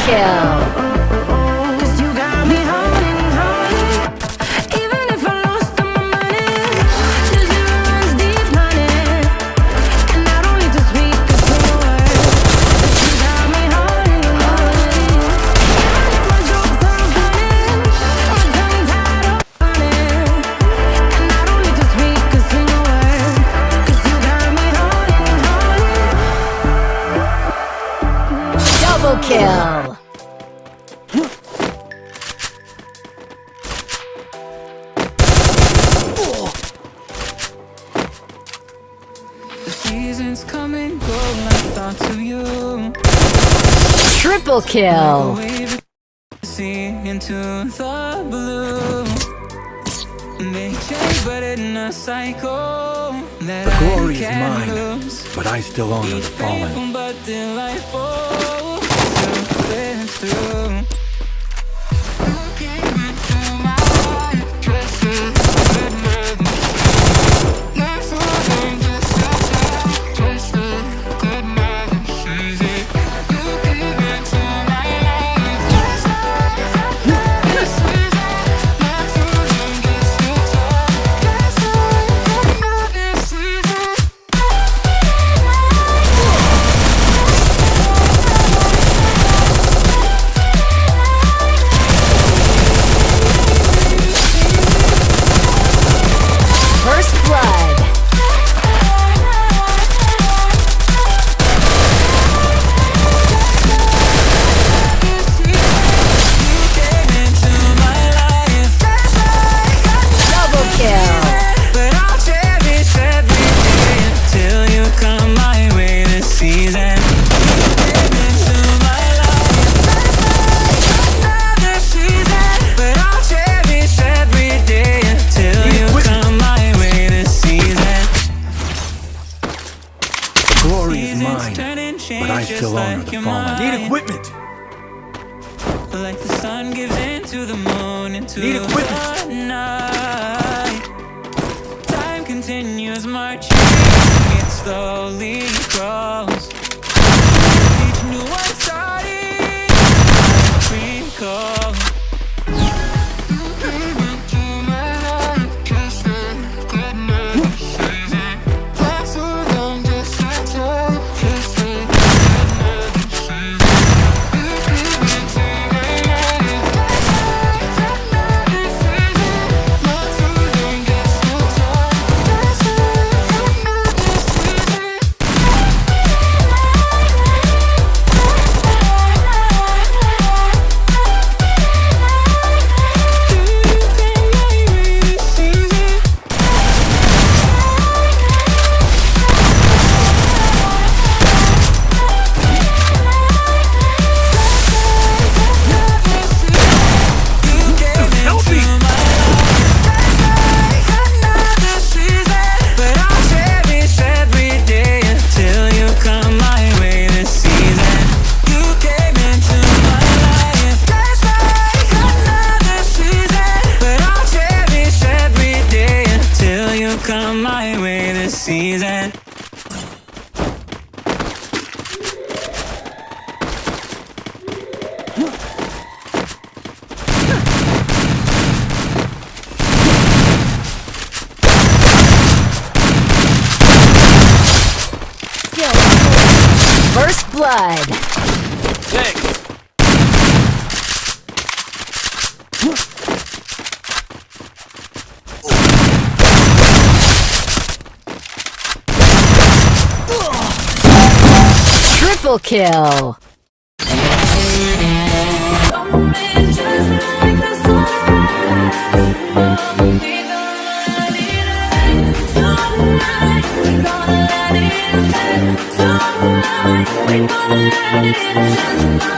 kill. Double kill. The seasons come and go like thoughts of you. Triple kill. See into the blue. They change, but in a cycle that The glory is I can't mine, lose. but I still honor the fallen. Painful but delightful to live through. You came into my life, just a good man. That's all I'm just a good man. You came into my life, just a good man. That's all I'm just First blood. Double kill. But I'll cherish every day until you come my way this season. You came into my life, another season. But I'll cherish every day until you come my way this season. The glory is Seasons mine, turn and change but I just still honor like the your fallen. mind. equipment! Like the sun gives into the moon, into Need equipment. the night. Time continues marching, it slowly grows. Each new one starting, I recall. You came into my life, just a good man. That's all I'm just a child, just a good man. You came into my life, that's all I'm just a child, that's a good man. Come my way this season. Skill. First blood. Thanks! Triple kill. We're gonna let it